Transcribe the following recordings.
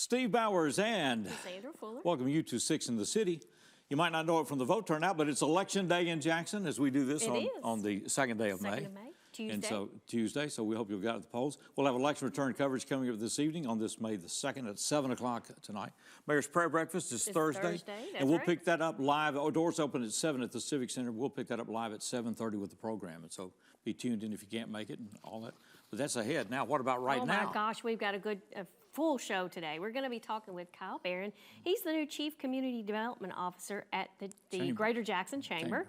Steve Bowers and Cassandra Fuller. Welcome you to 6 in the City. You might not know it from the vote turnout, but it's Election Day in Jackson as we do this on the second day of May. Tuesday. And so Tuesday, so we hope you've got at the polls. We'll have election return coverage coming up this evening on this May the 2nd at 7 o'clock tonight. Mayor's Prayer Breakfast is Thursday. And we'll pick that up live. Our doors open at 7 at the Civic Center. We'll pick that up live at 7:30 with the program. And so be tuned in if you can't make it and all that. But that's ahead. Now, what about now? Oh my gosh, we've got a full show today. We're going to be talking with Kyle Barron. He's the new Chief Community Development Officer at the Greater Jackson Chamber.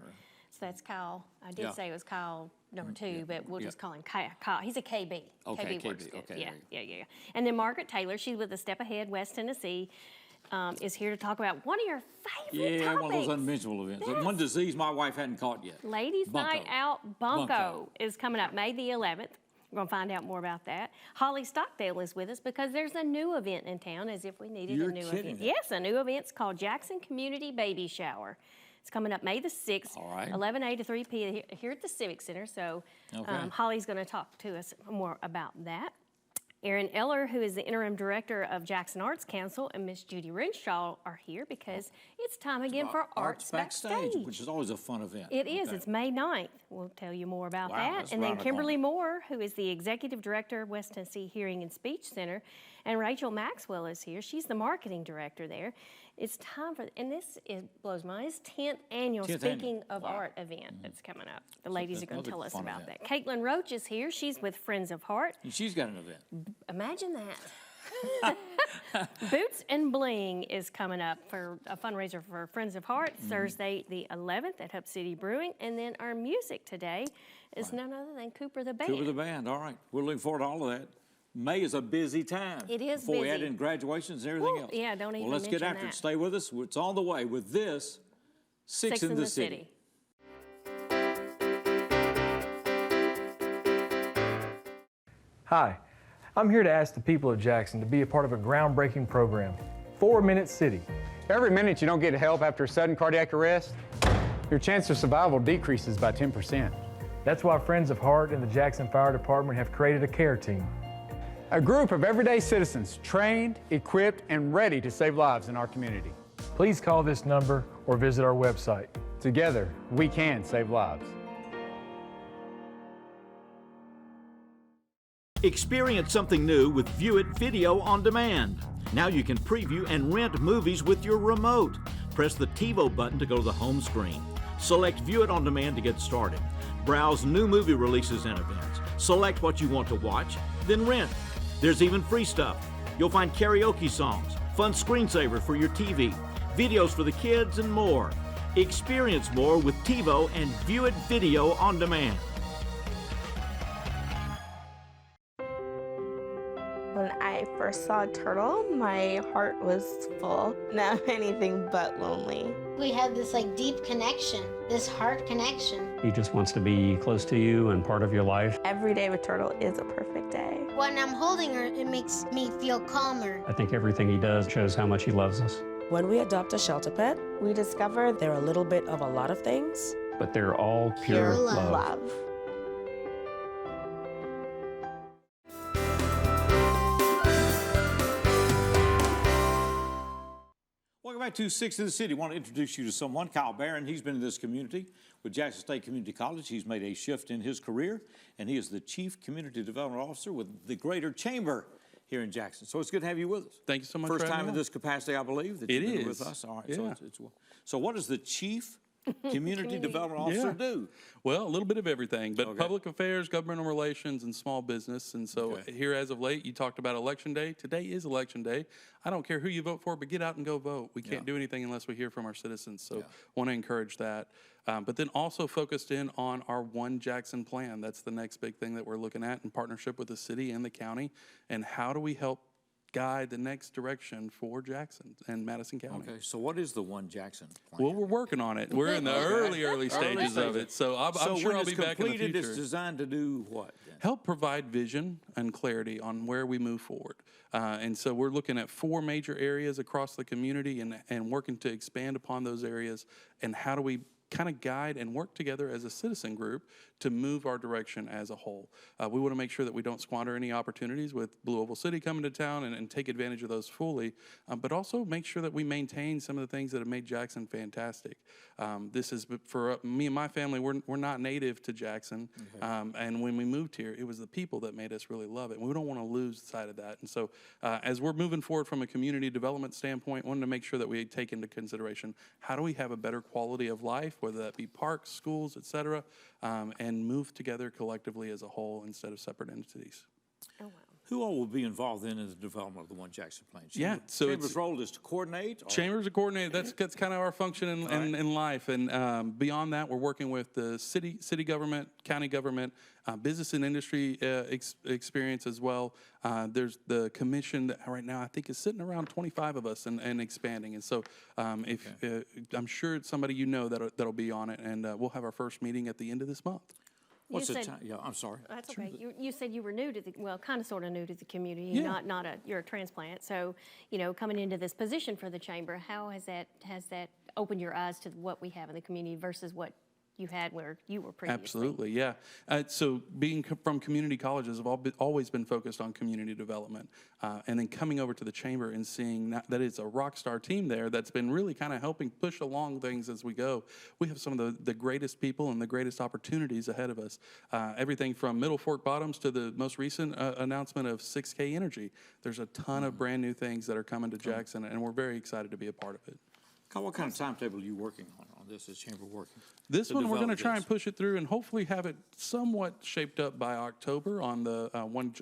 So that's Kyle. I did say it was Kyle number 2, but we'll just call him Kyle. He's a KB. Okay, KB works good. Okay, yeah. And then Margaret Taylor, she's with the Step Ahead West Tennessee, is here to talk about one of your favorite topics. One of those unmentionable events. One disease my wife hadn't caught yet. Ladies' Night Out Bunko is coming up May the 11th. We're going to find out more about that. Holly Stockdale is with us because there's a new event in town, as if we needed a new event. Yes, a new event's called Jackson Community Baby Shower. It's coming up May the 6th, 11 a to 3 p.m. here at the Civic Center. So Holly's going to talk to us more about that. Erin Eller, who is the Interim Director of Jackson Arts Council, and Miss Judy Renshaw are here because it's time again for Arts Backstage. Which is always a fun event. It is. It's May 9th. We'll tell you more about that. And then Kimberly Moore, who is the Executive Director of West Tennessee Hearing and Speech Center, and Rachel Maxwell is here. She's the Marketing Director there. It's time for, and this blows my mind, it's 10th annual Speaking of Art event that's coming up. The ladies are going to tell us about that. Caitlin Roach is here. She's with Friends of Heart. And she's got an event. Imagine that. Boots and Bling is coming up for a fundraiser for Friends of Heart, Thursday the 11th at Hub City Brewing. And then our music today is none other than Cooper the Band. Cooper the Band, all right. We're looking forward to all of that. May is a busy time. It is Before we add in graduations and everything else. Yeah, don't even Well, let's get after it. Stay with us. It's on the way with this 6 in the City. Hi, I'm here to ask the people of Jackson to be a part of a groundbreaking program, 4 Minute City. Every minute you don't get help after a sudden cardiac arrest, your chance of survival decreases by 10%. That's why Friends of Heart and the Jackson Fire Department have created a care team. A group of everyday citizens trained, equipped, and ready to save lives in our community. Please call this number or visit our website. Together, we can save lives. Experience something new with View It Video on Demand. Now you can preview and rent movies with your remote. Press the TiVo button to go to the home screen. Select View It on Demand to get started. Browse new movie releases and events. Select what you want to watch, then rent. There's even free stuff. You'll find karaoke songs, fun screensaver for your TV, videos for the kids, and more. Experience more with TiVo and View It Video on Demand. When I first saw Turtle, my heart was full. Now I'm anything but lonely. We have this deep connection, this heart connection. He just wants to be close to you and part of your life. Every day with Turtle is a perfect day. When I'm holding her, it makes me feel calmer. I think everything he does shows how much he loves us. When we adopt a shelter pet, we discover they're a little bit of a lot of things. But they're all pure love. Welcome back to 6 in the City. I want to introduce you to someone, Kyle Barron. He's been in this community with Jackson State Community College. He's made a shift in his career, and he is the Chief Community Development Officer with the Greater Chamber here in Jackson. So it's good to have you with us. Thank you so much. First time in this capacity, I believe, that you've been with us. All right. Yeah. So what does the Chief Community Development Officer do? Well, a little bit of everything, but public affairs, governmental relations, and small business. And so here as of late, you talked about Election Day. Today is Election Day. I don't care who you vote for, but get out and go vote. We can't do anything unless we hear from our citizens. So want to encourage that. But then also focused in on our One Jackson plan. That's the next big thing that we're looking at in partnership with the city and the county. And how do we help guide the next direction for Jackson and Madison County. Okay, so what is the One Jackson plan? Well, we're working on it. We're in the early stages of it, so I'm sure I'll be back in the future. It's designed to do what? Help provide vision and clarity on where we move forward. And so we're looking at 4 major areas across the community and working to expand upon those areas, and how do we kind of guide and work together as a citizen group to move our direction as a whole. We want to make sure that we don't squander any opportunities with Blue Oval City coming to town and take advantage of those fully, but also make sure that we maintain some of the things that have made Jackson fantastic. This is, for me and my family, we're not native to Jackson, and when we moved here, it was the people that made us really love it, and we don't want to lose sight of that. And so as we're moving forward from a community development standpoint, wanted to make sure that we take into consideration, how do we have a better quality of life, whether that be parks, schools, et cetera, and move together collectively as a whole instead of separate entities. Oh, wow. Who all will be involved in the development of the One Jackson plan? Yeah, so Chamber's role is to coordinate? Chambers are coordinated. That's kind of our function in life. And beyond that, we're working with the city government, county government, business and industry experience as well. There's the commission that right now I think is sitting around 25 of us and expanding. And so I'm sure it's somebody you know that'll be on it. And we'll have our first meeting at the end of this month. What's the time? Yeah, I'm sorry. That's okay. You said you were new to kind of sort of new to the community. Yeah. You're a transplant. So, coming into this position for the chamber, how has that opened your eyes to what we have in the community versus what you had where you were previously? Absolutely, yeah. So being from community colleges, I've always been focused on community development. And then coming over to the chamber and seeing that it's a rock star team there that's been really kind of helping push along things as we go. We have some of the greatest people and the greatest opportunities ahead of us. Everything from Middle Fork Bottoms to the most recent announcement of 6K Energy. There's a ton of brand new things that are coming to Jackson, and we're very excited to be a part of it. What kind of timetable are you working on this? Is Chamber working? This one, we're going to try and push it through and hopefully have it somewhat shaped up by October on the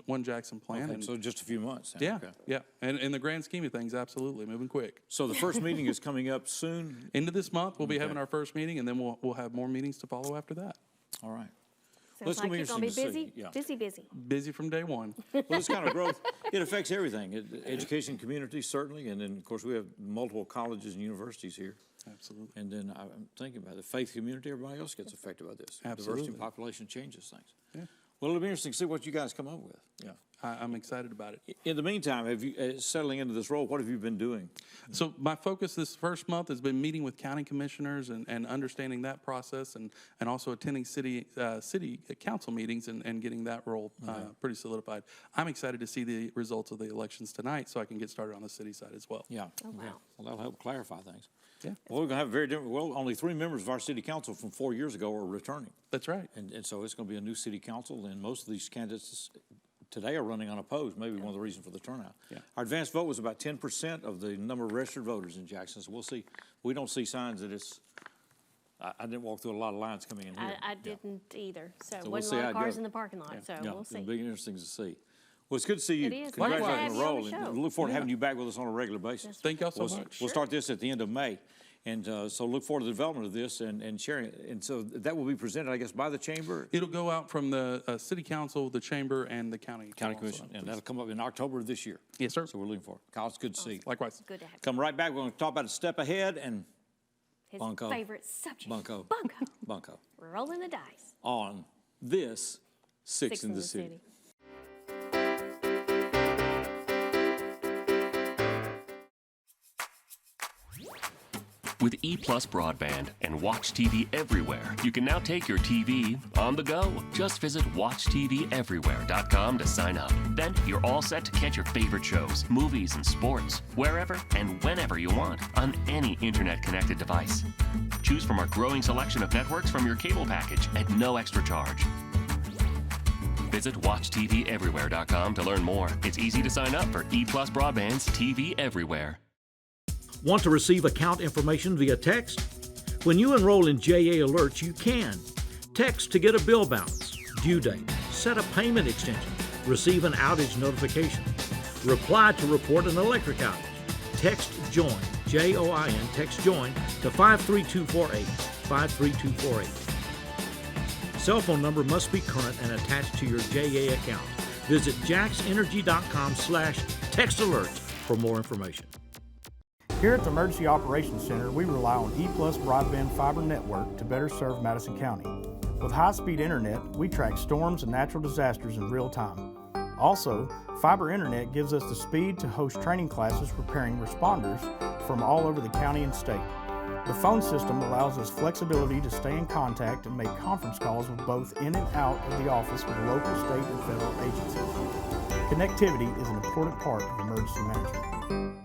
One Jackson plan. Okay, so just a few months. Then. Yeah, Okay. yeah. And in the grand scheme of things, absolutely, moving quick. So the first meeting is coming up soon? End of this month, we'll be having our first meeting, and then we'll have more meetings to follow after that. All right. Sounds like you're going to be busy, busy. Busy from day one. Well, this kind of growth, it affects everything. Education community, certainly, and then, of course, we have multiple colleges and universities here. Absolutely. And then I'm thinking about the faith community, everybody else gets affected by this. Absolutely. Diversity in population changes things. Yeah. Well, it'll be interesting to see what you guys come up with. Yeah. I'm excited about it. In the meantime, have you settling into this role, what have you been doing? So my focus this first month has been meeting with county commissioners and understanding that process and also attending city council meetings and getting that role pretty solidified. I'm excited to see the results of the elections tonight so I can get started on the city side as well. Yeah. Oh, wow. Yeah. Well, that'll help clarify things. Yeah. Well, we're going to have a very different, only 3 members of our city council from 4 years ago are returning. That's right. And so it's going to be a new city council, and most of these candidates today are running unopposed, maybe one of the reasons for the turnout. Yeah. Our advanced vote was about 10% of the number of registered voters in Jackson, so we'll see. We don't see signs that it's, I didn't walk through a lot of lines coming in here. I didn't either. So we'll wasn't a lot of cars in the parking lot, so we'll see. It'll be interesting to see. Well, it's good to see you. It is. Congratulations Glad to have on the you on role. the And show. look forward to having you back with us on a regular basis. Thank y'all so much. We'll start this at the end of May. And so look forward to the development of this and sharing it. And so that will be presented, I guess, by the chamber? It'll go out from the city council, the chamber, and the county Commission. And that'll come up in October of this year. Yes, sir. So we're looking for it. Kyle, it's good to see you. Likewise. Good to have you. Come right back. We're going to talk about a step ahead and His Bunko. favorite subject. Bunko. Bunko. Bunko. We're rolling the dice. On this Six in the City. With EPlus broadband and Watch TV everywhere, you can now take your TV on the go. Just visit WatchTVEverywhere.com to sign up. Then you're all set to catch your favorite shows, movies, and sports wherever and whenever you want on any internet-connected device. Choose from our growing selection of networks from your cable package at no extra charge. Visit WatchTVEverywhere.com to learn more. It's easy to sign up for EPlus Broadband's TV Everywhere. Want to receive account information via text? When you enroll in JA Alerts, you can. Text to get a bill bounce, due date, set a payment extension, receive an outage notification, reply to report an electric outage. Text JOIN, J-O-I-N, text JOIN to 53248, 53248. Cell phone number must be current and attached to your JA account. Visit jaxenergy.com/textalerts for more information. Here at the Emergency Operations Center, we rely on EPlus broadband fiber network to better serve Madison County. With high-speed internet, we track storms and natural disasters in real time. Also, fiber internet gives us the speed to host training classes preparing responders from all over the county and state. The phone system allows us flexibility to stay in contact and make conference calls with both in and out of the office with local, state, and federal agencies. Connectivity is an important part of emergency management.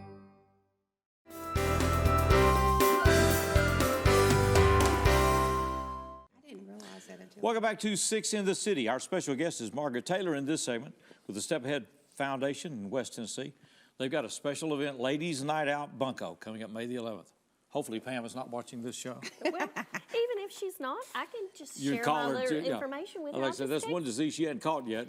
Welcome back to 6 in the City. Our special guest is Margaret Taylor in this segment with the Step Ahead Foundation in West Tennessee. They've got a special event, Ladies Night Out Bunko, coming up May the 11th. Hopefully Pam is not watching this show. Well, even if she's not, I can just share my little information with her. Like I said, that's one disease she hadn't caught yet.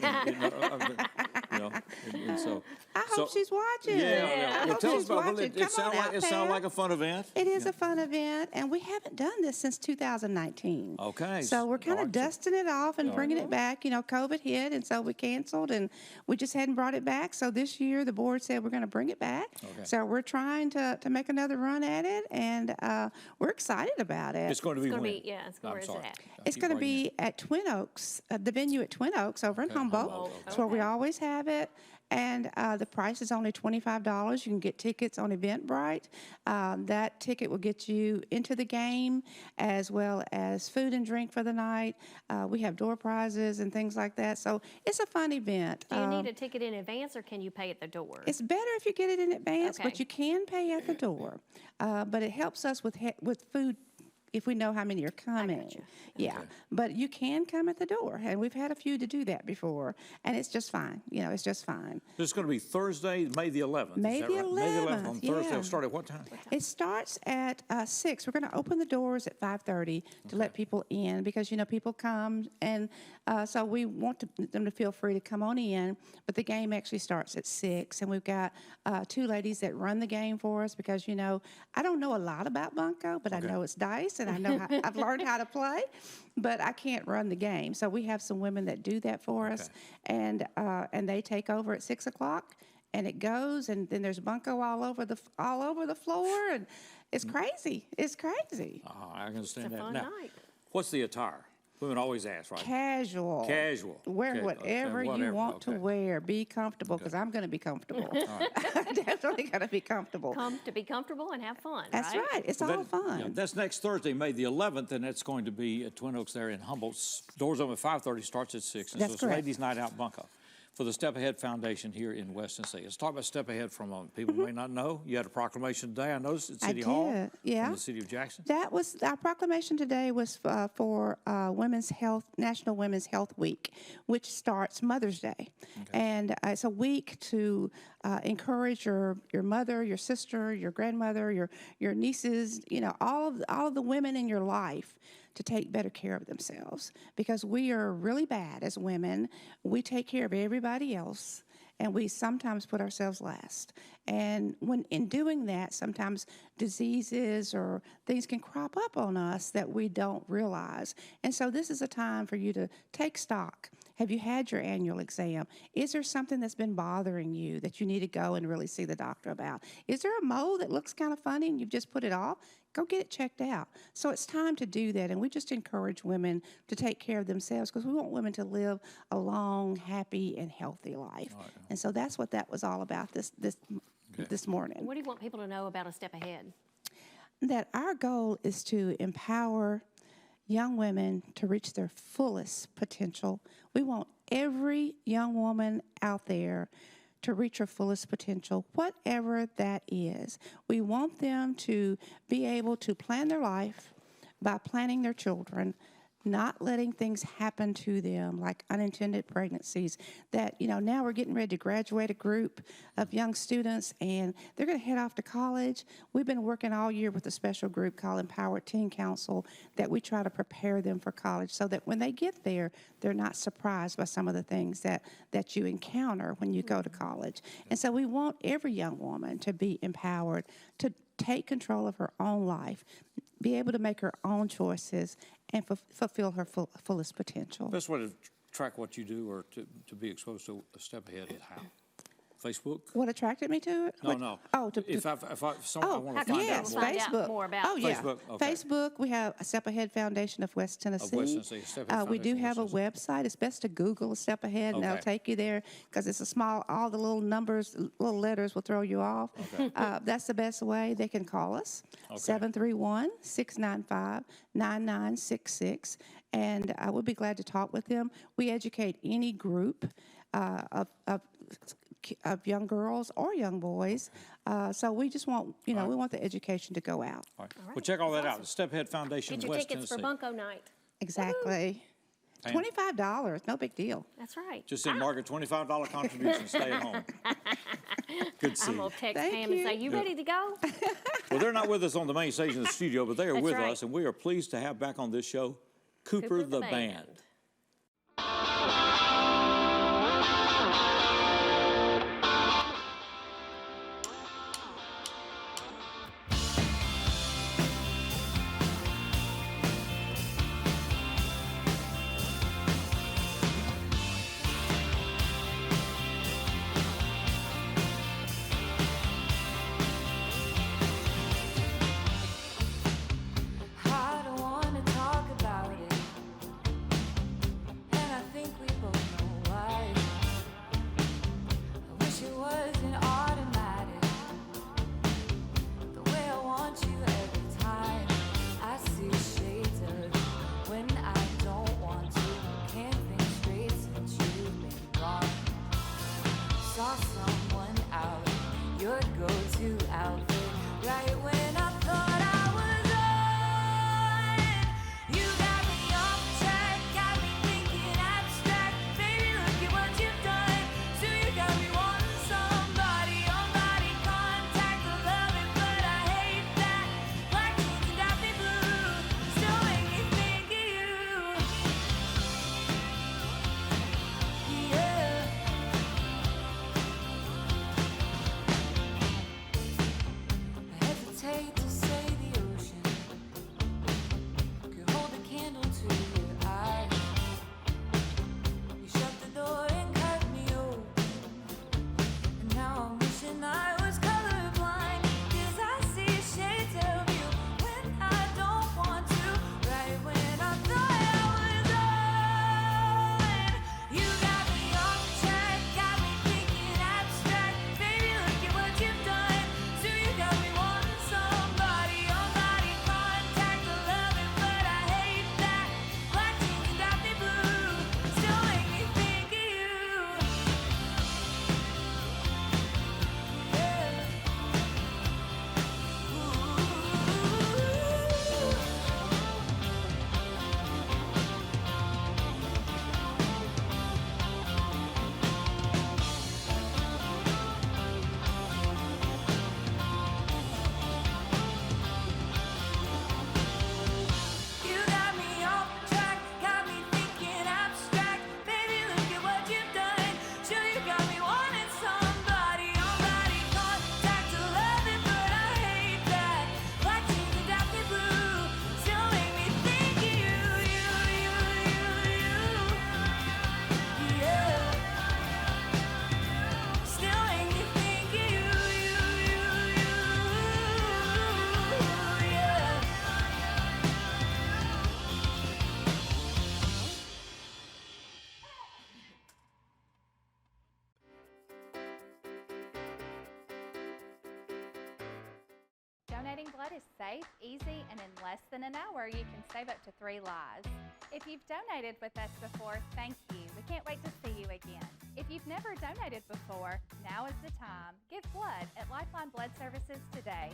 So, I hope she's watching. Yeah. Well, tell us about it. It sounds like a fun event. It is a fun event, and we haven't done this since 2019. Okay. So we're kind of dusting it off and bringing it back. You know, COVID hit, and so we canceled, and we just hadn't brought it back. So this year, the board said we're going to bring it back. Okay. So we're trying to make another run at it, and we're excited about it. It's going to be when? Where is it at? It's going to be at Twin Oaks, the venue at Twin Oaks over in Humboldt. That's where we always have it. And the price is only $25. You can get tickets on Eventbrite. That ticket will get you into the game as well as food and drink for the night. We have door prizes and things like that. So it's a fun event. Do you need a ticket in advance, or can you pay at the door? It's better if you get it in advance, but you can pay at the door. But it helps us with food if we know how many are coming. Yeah, but you can come at the door, and we've had a few to do that before, and it's just fine. You know, it's just fine. This is going to be Thursday, May the 11th. May the 11th. May the 11th on Thursday. It'll start at what time? It starts at 6. We're going to open the doors at 5:30 to let people in, because, you know, people come, and so we want them to feel free to come on in, but the game actually starts at 6, and we've got 2 ladies that run the game for us, because, you know, I don't know a lot about Bunko, but I know it's dice, and I know I've learned how to play, but I can't run the game. So we have some women that do that for us, and they take over at 6 o'clock, and it goes, and then there's Bunko all over the floor, and it's crazy. It's crazy. I understand it's a that. Fun now, night. What's the attire? Women always ask, right? Casual. Casual. Wear whatever you want to wear. Be comfortable, because I'm going to be comfortable. Definitely going to be comfortable. Come to be comfortable and have fun. That's right. It's all fun. You know, that's next Thursday, May the 11th, and it's going to be at Twin Oaks there in Humboldt. Doors open at 5:30, starts at 6. And that's so it's correct. Ladies Night Out Bunko for the Step Ahead Foundation here in West Tennessee. Let's talk about Step Ahead for a moment. People may not know. You had a proclamation today, I noticed, at City Hall. Yeah. From the city of Jackson. That was, our proclamation today was for National Women's Health Week, which starts Mother's Day. And it's a week to encourage your mother, your sister, your grandmother, your nieces, you know, all of the women in your life to take better care of themselves, because we are really bad as women. We take care of everybody else, and we sometimes put ourselves last. And when in doing that, sometimes diseases or things can crop up on us that we don't realize. And so this is a time for you to take stock. Have you had your annual exam? Is there something that's been bothering you that you need to go and really see the doctor about? Is there a mole that looks kind of funny and you've just put it off? Go get it checked out. So it's time to do that, and we just encourage women to take care of themselves, because we want women to live a long, happy, and healthy life. Right. And so that's what that was all about this morning. What do you want people to know about A Step Ahead? That our goal is to empower young women to reach their fullest potential. We want every young woman out there to reach her fullest potential, whatever that is. We want them to be able to plan their life by planning their children, not letting things happen to them like unintended pregnancies. That, you know, now we're getting ready to graduate a group of young students, and they're going to head off to college. We've been working all year with a special group called Empowered Teen Council, that we try to prepare them for college, so that when they get there, they're not surprised by some of the things that you encounter when you go to college. And so we want every young woman to be empowered, to take control of her own life, be able to make her own choices, and fulfill her fullest potential. Best way to track what you do or to be exposed to A Step Ahead is how? Facebook? What attracted me to it? No. Oh, if I want to find yes, out more. Facebook. More about oh, yeah. Facebook, okay. Facebook, we have a Step Ahead Foundation of West Tennessee. Step Ahead We do Foundation have a of West website. It's best to Google a Step Ahead, and they'll Okay. take you there because it's a small, all the little numbers, little letters will throw you off. Okay. That's the best way. They can call us, 731-695-9966, and I would be glad to talk with them. We educate any group of young girls or young boys. So we just want, we want the education to go out. All right. Well, check all that out. The Step Ahead Foundation Get of your West tickets Tennessee. for Bunko night. Exactly. $25, no big deal. That's right. Just send Margaret $25 contribution. Stay at home. Good to see I'm you. going to text Thank Pam and say, you ready to go? Well, they're not with us on the main stage in the studio, but they are That's with right. us, and we are pleased to have back on this show Cooper the Band. I don't wanna talk about it, and I think we both know why. I wish it wasn't automatic, the way I want you every time. I see shades of you when I don't want to. Can't think straight since you've been gone. Saw someone out, your go-to outfit, right when I thought I was on. You got me off track, got me thinking abstract. Baby, look at what you've done. So you got me wanting somebody, on body contact. I love it, but I hate that. Black jeans and Daphne blue still make me think of you. Yeah. I hesitate to say the ocean could hold a candle to your eyes. You shut the door and cut me open, and now I'm wishing I was colorblind. 'Cause I see shades of you when I don't want to, right when I thought I was on. You got me off track, got me thinking abstract. Baby, look at what you've done. So you got me wanting somebody, on body contact. I love it, but I hate that. Black jeans and Daphne blue still make me think of you. You got me off track, got me thinking abstract. Baby, look at what you've done. Sure, you got me wanting somebody, on body contact. I love it, but I hate that. Black jeans and Daphne blue still make me think of you, yeah. Still make me think of you, yeah. Donating blood is safe, easy, and in less than an hour, you can save up to 3 lives. If you've donated with us before, thank you. We can't wait to see you again. If you've never donated before, now is the time. Give blood at Lifeline Blood Services today.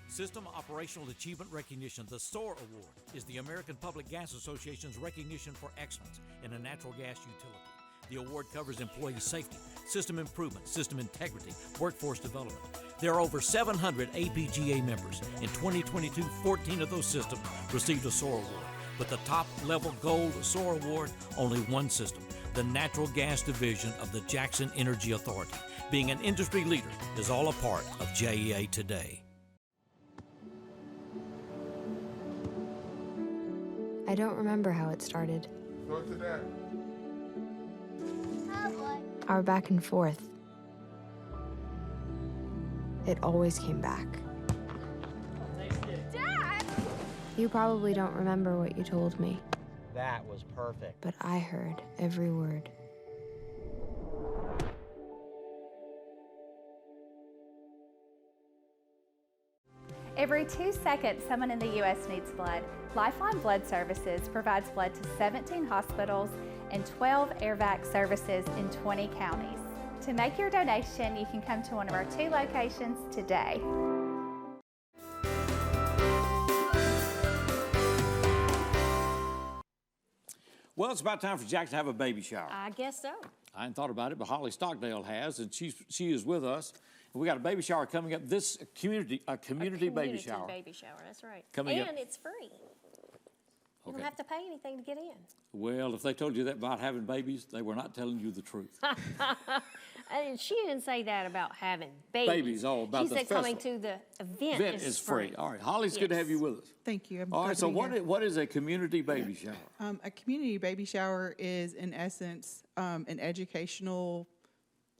System Operational Achievement Recognition, the SOAR Award, is the American Public Gas Association's recognition for excellence in a natural gas utility. The award covers employee safety, system improvement, system integrity, workforce development. There are over 700 APGA members. In 2022, 14 of those systems received a SOAR Award. But the top-level gold SOAR Award, only one system, the Natural Gas Division of the Jackson Energy Authority. Being an industry leader is all a part of JEA today. I don't remember how it started. Go to that. Our back and forth. it always came back. Dad! You probably don't remember what you told me, That was perfect. but I heard every word. Every 2 seconds, someone in the U.S. needs blood. Lifeline Blood Services provides blood to 17 hospitals and 12 AirVac services in 20 counties. To make your donation, you can come to one of our 2 locations today. Well, it's about time for Jackson to have a baby shower. I guess so. I hadn't thought about it, but Holly Stockdale has, and she is with us. And we got a baby shower coming up. This community baby shower. Baby shower, that's right. Coming up. And it's free. You don't have to pay anything to get in. Well, if they told you that about having babies, they were not telling you the truth. And she didn't say that about having babies. Babies, about the She said festival. coming to the event Is free. All right, Holly, it's good to have you with us. Thank you. I'm All glad right, to so be here. what is a community baby shower? A community baby shower is, in essence, an educational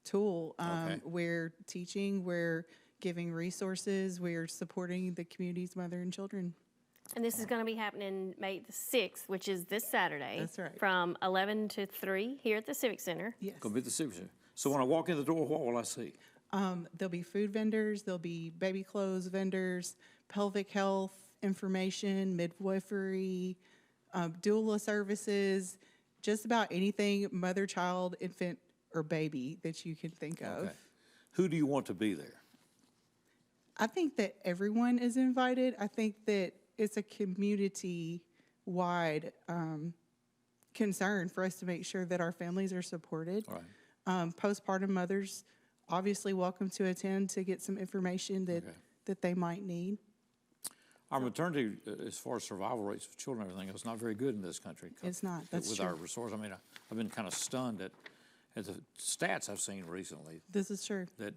tool. We're teaching, we're giving resources, we're supporting the community's mother and children. And this is going to be happening May the 6th, which is this Saturday. That's right. From 11 to 3 here at the Civic Center. Yes. Going to be at the Civic Center. So when I walk in the door, what will I see? There'll be food vendors, there'll be baby clothes vendors, pelvic health information, midwifery, doula services, just about anything mother, child, infant, or baby that you can think of. Okay. Who do you want to be there? I think that everyone is invited. I think that it's a community-wide concern for us to make sure that our families are supported. Right. Postpartum mothers, obviously welcome to attend to get some information that they might need. Our maternity, as far as survival rates of children and everything, is not very good in this country. It's not, that's with true. our resource. I mean, I've been kind of stunned at the stats I've seen recently. This is true. That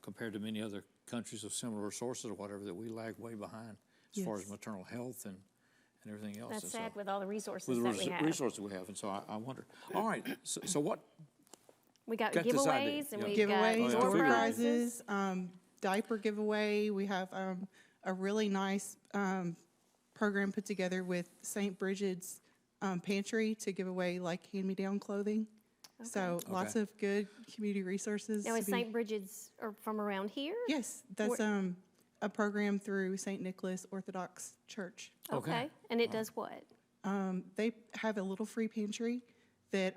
compared to many other countries of similar resources or whatever, that we lag way behind as far as maternal health and everything else. That's And sad so, with all the resources with that we have. resources we have, and so I wonder. All right, so what? We got Got this idea. giveaways and Yeah. we've Giveaways, got door door prizes. prizes, diaper giveaway. We have a really nice program put together with St. Bridget's Pantry to give away like hand-me-down clothing. So lots of good community resources. Now, to is be- St. Bridget's from around here? Yes, that's a program through St. Nicholas Orthodox Church. Okay. And it does what? They have a little free pantry that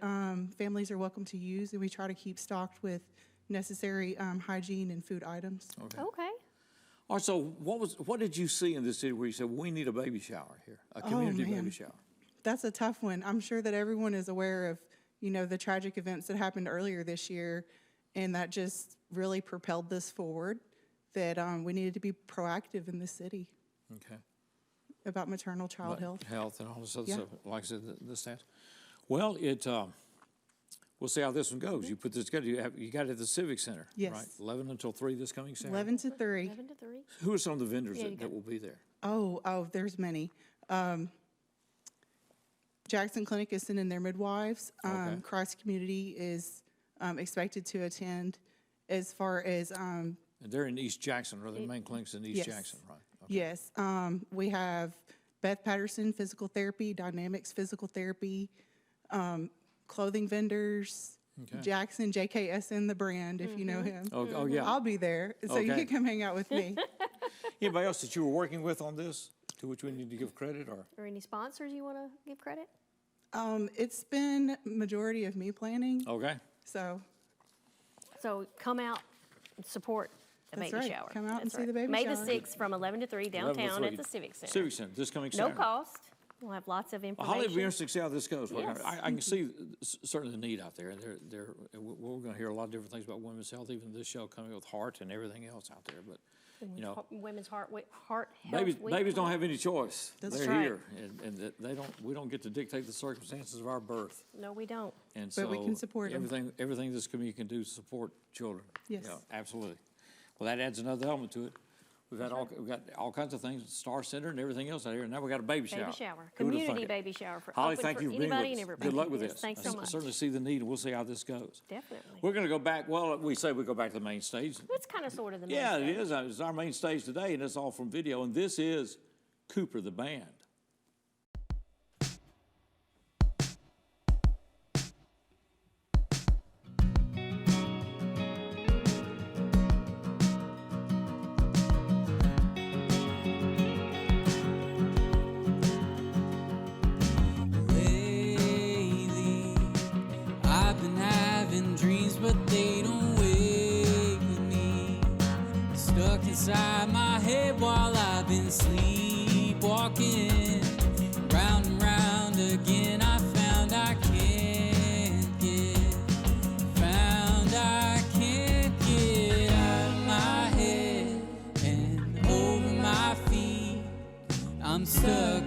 families are welcome to use, and we try to keep stocked with necessary hygiene and food items. Okay. All right, so what did you see in this city where you said, we need a baby shower here, a community baby shower? That's a tough one. I'm sure that everyone is aware of, the tragic events that happened earlier this year, and that just really propelled this forward, that we needed to be proactive in the city. Okay. About maternal child health. Health and all this other stuff, like I said, the stats. Well, we'll see how this one goes. You put this together, you got it at the Civic Center, Yes. right? 11 until 3 this coming Saturday? 11 to 3. 11 to 3. Who are some of the vendors that will be there? Oh, there's many. Jackson Clinic is sending their midwives. Christ Community is expected to attend. As far as And they're in East Jackson, or the main clinic's in East Jackson, right? Yes, we have Beth Patterson Physical Therapy, Dynamics Physical Therapy, clothing vendors, Jackson, JKSN, the brand, if you know him. Oh, yeah. I'll be there, so you can come hang out with me. Anybody else that you were working with on this, to which we need to give credit, or? Or any sponsors you want to give credit? It's been majority of me planning. Okay. So come out and support the That's baby right. shower. Come out and That's see the baby May shower. the 6th from 11 to 3 downtown at the Civic Center. Civic Center, this coming No Saturday. cost. We'll have lots of information. Holly, it'll be interesting to see how this goes. Yes. I can see certainly the need out there. We're going to hear a lot of different things about women's health, even this show coming with heart and everything else out there. But Women's Heart Health babies Week. don't have any choice. That's They're right. here, and we don't get to dictate the circumstances of our birth. No, we don't. And But we can support 'em. everything this community can do to support children. Yes. Yeah, absolutely. Well, that adds another element to it. We've got all kinds of things, Star Center and everything else out here, and now we got a baby shower. Baby shower, Who would've thought community it? baby shower for Holly, open thank for you for being anybody with and us. everybody. Good luck with Yes, this. thanks so much. I certainly see the need, and we'll see how this goes. Definitely. We're going to go back. Well, we say we go back to the main stage. It's kind of sort of the main Yeah, stage. it is. It's our main stage today, and it's all from video. And this is Cooper the band. I've been having dreams, but they don't wake with me. Stuck inside my head while I've been sleepwalking. Round and round again, I found I can't get. Found I can't get out of my head and over my feet. I'm stuck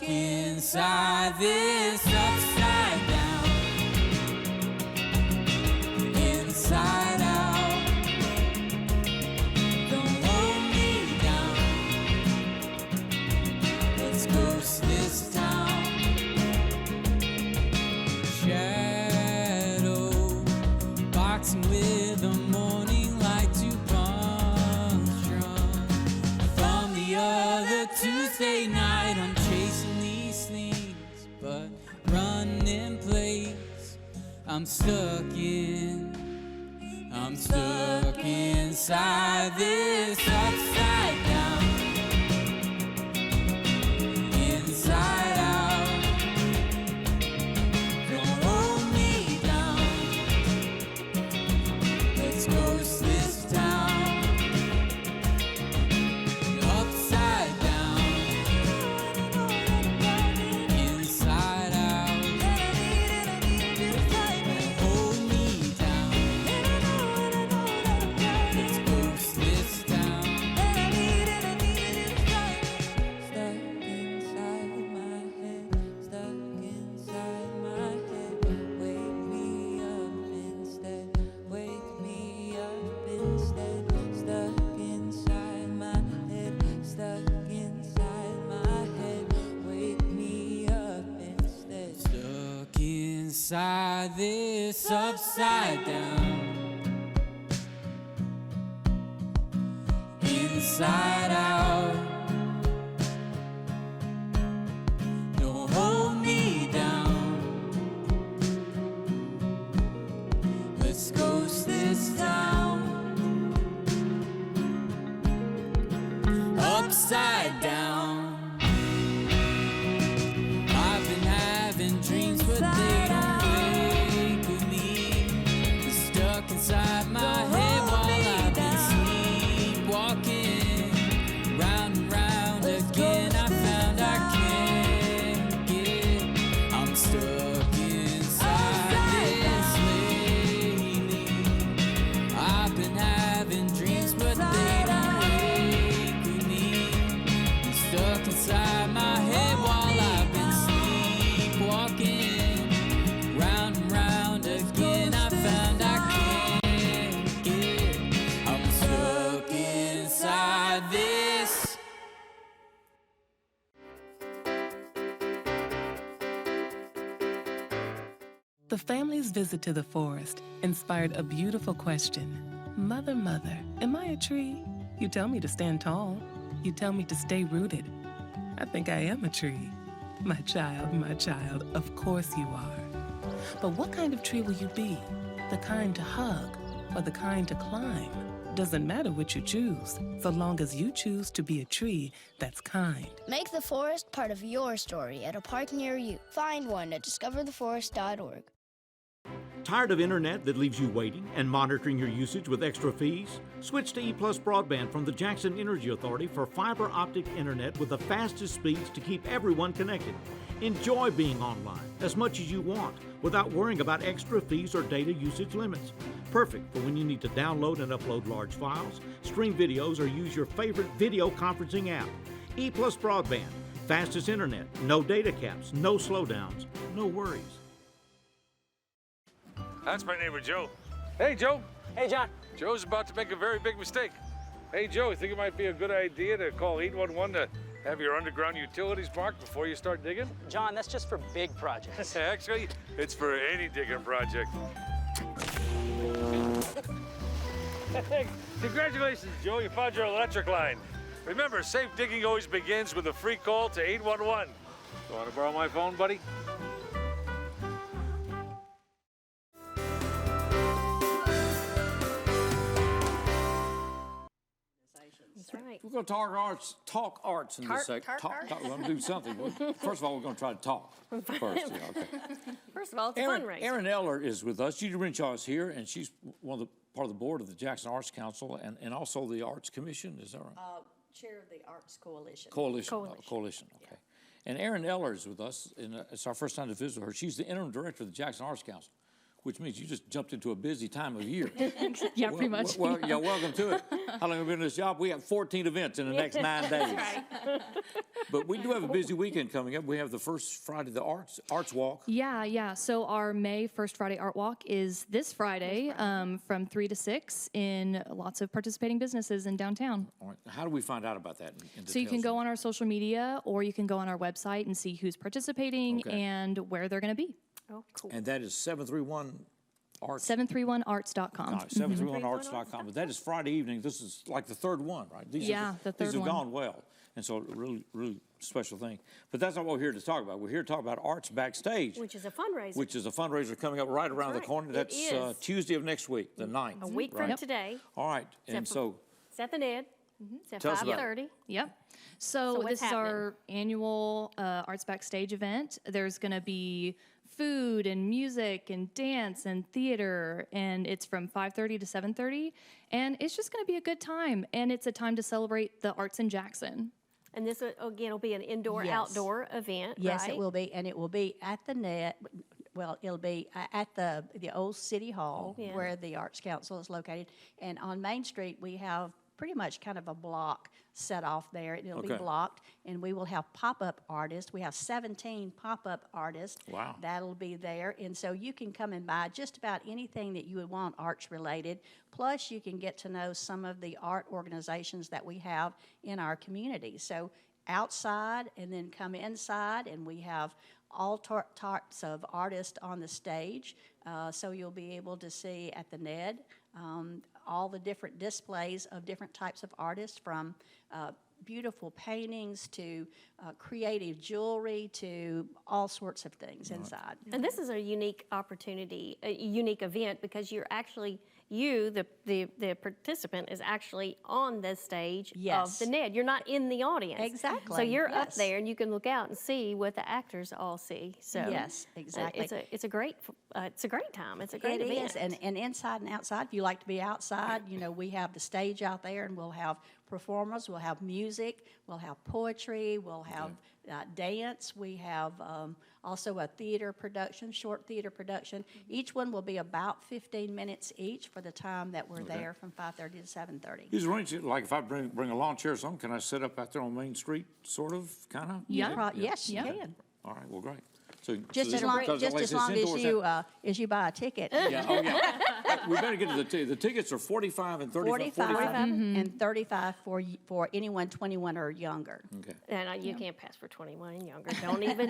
inside this upside down, inside out. Don't hold me down. Let's ghost this town. Shadow boxing with the morning light to punch drunk. From the other Tuesday night, I'm chasing these things, but run in place. I'm stuck inside this upside down, inside out. Don't hold me down. Let's ghost this town. Upside down, inside out. Hold me down. Let's ghost this town. Stuck inside my head, stuck inside my head. Wake me up instead, wake me up instead. Stuck inside my head, stuck inside my head. Wake me up instead. Stuck inside this upside down, inside out. Don't hold me down. Let's ghost this town. Upside down. I've been having dreams, but they don't wake with me. Stuck inside my head while I've been sleepwalking. Round and round again, I found I can't get. I'm stuck inside this lately. I've been having dreams, but they don't wake with me. I'm stuck inside my head while I've been sleepwalking. Round and round again, I found I can't get. I'm stuck inside this. The family's visit to the forest inspired a beautiful question. Mother, mother, am I a tree? You tell me to stand tall. You tell me to stay rooted. I think I am a tree. My child, of course you are. But what kind of tree will you be? The kind to hug or the kind to climb? Doesn't matter what you choose, so long as you choose to be a tree that's kind. Make the forest part of your story at a park near you. Find one at discovertheforest.org. Tired of internet that leaves you waiting and monitoring your usage with extra fees? Switch to EPlus broadband from the Jackson Energy Authority for fiber optic internet with the fastest speeds to keep everyone connected. Enjoy being online as much as you want without worrying about extra fees or data usage limits. Perfect for when you need to download and upload large files, stream videos, or use your favorite video conferencing app. EPlus broadband, fastest internet, no data caps, no slowdowns, no worries. That's my neighbor Joe. Hey, Joe. Hey, John. Joe's about to make a very big mistake. Hey, Joe, you think it might be a good idea to call 811 to have your underground utilities marked before you start digging? John, that's just for big projects. Actually, it's for any digging project. Hey, congratulations, Joe. You found your electric line. Remember, safe digging always begins with a free call to 811. You want to borrow my phone, buddy? That's right. We're going to talk arts in this segment. We're going to do something. First of all, we're going to try to talk first. Yeah, okay. First of all, it's a fundraiser. Erin Eller is with us. Judy Renshaw is here, and she's part of the board of the Jackson Arts Council and also the Arts Commission. Is that right? Chair of the Arts Coalition. Coalition, okay. And Erin Eller is with us, and it's our first time to visit her. She's the interim director of the Jackson Arts Council, which means you just jumped into a busy time of year. Yeah, pretty much. Well, yeah, welcome to it. How long have you been in this job? We have 14 events in the next 9 days. Right. But we do have a busy weekend coming up. We have the first Friday, the Arts Walk. Yeah. So our May First Friday Art Walk is this Friday from 3 to 6 in lots of participating businesses in downtown. All right. How do we find out about that? So you can go on our social media or you can go on our website and see who's participating and where they're going to be. Oh, cool. And that is 731 Arts. 731arts.com. 731arts.com. But that is Friday evening. This is like the third one, right? The third one. These have gone well. And so really, really special thing. But that's not what we're here to talk about. We're here to talk about Arts Backstage. Which is a fundraiser. Which is a fundraiser coming up right around the corner. That's Tuesday of next week, the 9th. A week from today. All right. And so. It's at the Ned. It's at 5:30. Yep. So this is our annual Arts Backstage event. There's going to be food and music and dance and theater, and it's from 5:30 to 7:30, and it's just going to be a good time, and it's a time to celebrate the arts in Jackson. And this, again, will be an indoor-outdoor event, Yes, right? it will be, and it will be at the Net. Well, it'll be at the old City Hall where the Arts Council is located, and on Main Street we have pretty much kind of a block set off there. It'll be blocked, and we will have pop-up artists. We have 17 pop-up artists. Wow. That'll be there, and so you can come and buy just about anything that you would want arts-related. Plus, you can get to know some of the art organizations that we have in our community. So outside, and then come inside, and we have all types of artists on the stage. So you'll be able to see at the Ned all the different displays of different types of artists, from beautiful paintings to creative jewelry to all sorts of things inside. And this is a unique opportunity, a unique event, because you're actually, the participant is actually on the stage of the Ned. You're not in the audience. Exactly. So you're up there and you can look out and see what the actors all see. So yes, exactly. It's a great time. It's a great event. It is, and inside and outside. If you like to be outside, we have the stage out there, and we'll have performers, we'll have music, we'll have poetry, we'll have dance, we have also a theater production, short theater production. Each one will be about 15 minutes each for the time that we're there, from 5:30 to 7:30. Is there any, like if I bring a lawn chair or something, can I sit up out there on Main Street, sort of, kind of? Yes, you can. All right, well, great. So Just as long as you buy a ticket. We better get to the tickets are $45 and $35. $45 and $35 for anyone 21 or younger. Okay. And you can't pass for 21 and younger.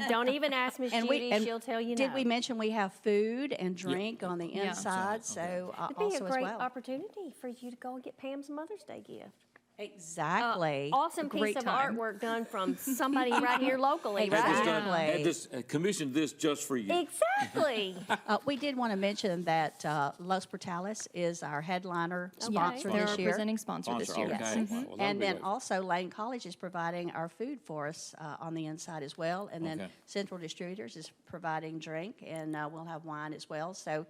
Don't even ask Miss Judy. She'll tell you. Did we mention we have food and drink on the inside? So it'd be a great opportunity for you to go and get Pam's Mother's Day gift. Exactly. Awesome piece of artwork done from somebody right here locally, right? Had this commissioned this just for you. Exactly. We did want to mention that Los Portales is our headliner sponsor this year. They're our presenting sponsor this year. Yes. Well, and then also Lane College is providing our food for us on the inside as well. And then Central Distributors is providing drink, and we'll have wine as well. So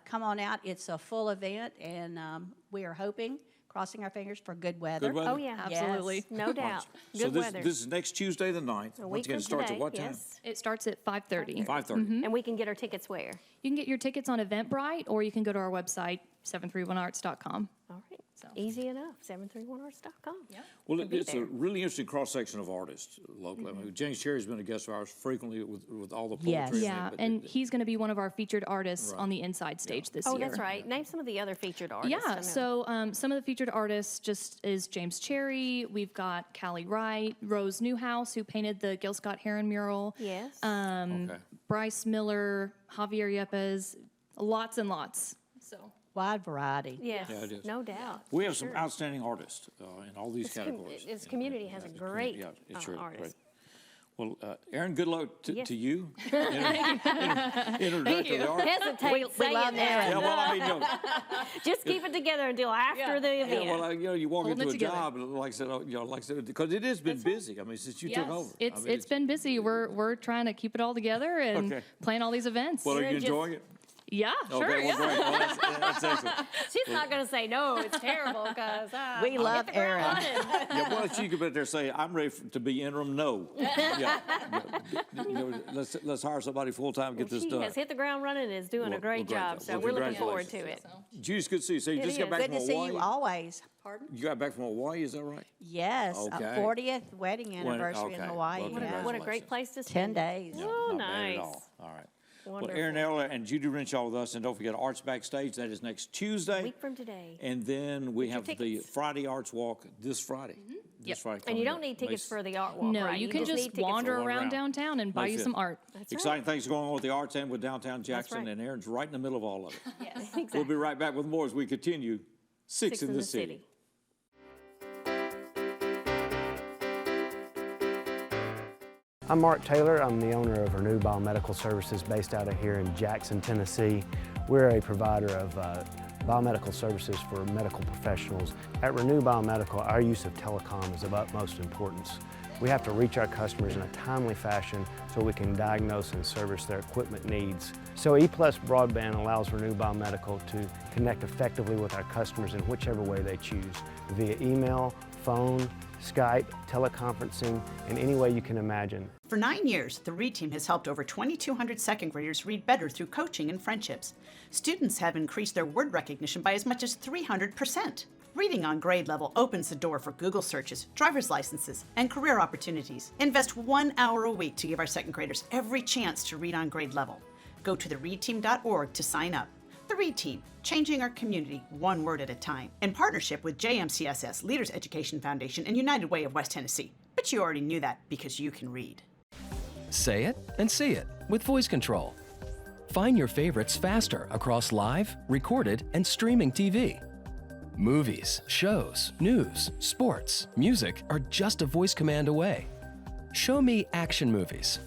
come on out. It's a full event, and we are hoping, crossing our fingers, for good weather. Good weather? Oh, yeah, absolutely. Yes, no doubt. Good weather. This is next Tuesday, the 9th. Once again, it starts at what time? It starts at 5:30. 5:30. And we can get our tickets where? You can get your tickets on Eventbrite, or you can go to our website, 731arts.com. All right. Easy enough, 731arts.com. Well, We'll be it's a there. really interesting cross-section of artists locally. I mean, James Cherry's been a guest of ours frequently with all the poetry. Yes. Yeah, but and he's going to be one of our featured artists on the Inside stage this Oh, year. that's right. Name some of the other featured artists. I Yeah, know. so some of the featured artists just is James Cherry. We've got Callie Wright, Rose Newhouse, who painted the Gil Scott Heron mural. Yes. Bryce Miller, Javier Yepes, lots and lots. So wide variety. Yes, Yeah, it is. no doubt. We have some Sure. outstanding artists in all these categories. This community has a great it's true, artist. great. Well, Aaron, good luck to Yes. you. Thank Introductor of the art. Hesitate We saying love that. Aaron. Yeah, well, I mean, you know, Just keep it together until after the event. yeah, well, you know, you walk Holding into it a together. job, and like I said, because it has been busy. I mean, since you took over. It's been busy. We're trying to keep it all together and Okay. plan all these events. Well, are you enjoying it? Yeah, Okay, sure. well, Yeah. great. Well, that's excellent. She's not going to say no, it's terrible, because We love Aaron. Yeah, why don't you go back there and say, I'm ready to be interim? No. Yeah. You know, let's hire somebody full-time and get this She done. has hit the ground running and is doing a great job, so we're looking forward to it. Judy, it's good to see you. So you It just got is. back Good from to see Hawaii? you always. Pardon? You got back from Hawaii, is that right? Yes, Okay. 40th wedding anniversary in okay. Hawaii. Well, yeah. What a great place to 10 spend. days. Oh, Not bad nice. at all. All right. Well, Wonderful. Aaron Eller and Judy Renshaw with us, and don't forget Arts Backstage. That is next Tuesday. A week from today. And then we Get your have the tickets. Friday Arts Walk this Friday. This Friday. And you coming don't up. need tickets May- for the art walk, No, right? you can need just tickets wander for- around downtown and buy May you 5th. some art. That's Exciting things going on with the arts and with downtown Jackson, right. and Aaron's right in the middle of all of it. Yes, We'll exactly. be right back with more as we continue Six in the City. I'm Mark Taylor. I'm the owner of Renew Biomedical Services based out of here in Jackson, Tennessee. We're a provider of biomedical services for medical professionals. At Renew Biomedical, our use of telecom is of utmost importance. We have to reach our customers in a timely fashion so we can diagnose and service their equipment needs. So EPlus Broadband allows Renew Biomedical to connect effectively with our customers in whichever way they choose, via email, phone, Skype, teleconferencing, and any way you can imagine. For 9 years, the READ team has helped over 2,200 second graders read better through coaching and friendships. Students have increased their word recognition by as much as 300%. Reading on grade level opens the door for Google searches, driver's licenses, and career opportunities. Invest 1 hour a week to give our second graders every chance to read on grade level. Go to thereadteam.org to sign up. The READ Team, changing our community one word at a time, in partnership with JMCSS, Leaders Education Foundation, and United Way of West Tennessee. But you already knew that because you can read. Say it and see it with voice control. Find your favorites faster across live, recorded, and streaming TV. Movies, shows, news, sports, music are just a voice command away. Show me action movies.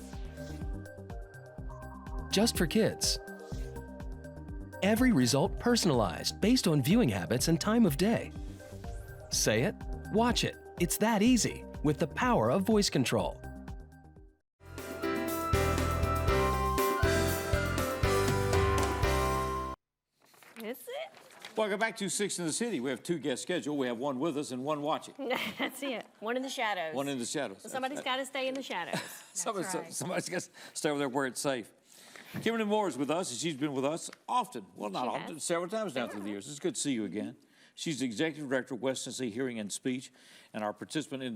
Just for kids. Every result personalized based on viewing habits and time of day. Say it, watch it. It's that easy with the power of voice control. That's it. Welcome back to Six in the City. We have two guests scheduled. We have one with us and one watching. That's it. One in the shadows. One in the shadows. Somebody's got to stay in the shadows. Somebody's got to stay over there where it's safe. Kimberly Moore is with us, and she's been with us often. Well, not often, several times now through the years. It's good to see you again. She's the Executive Director of West Tennessee Hearing and Speech, and our participant in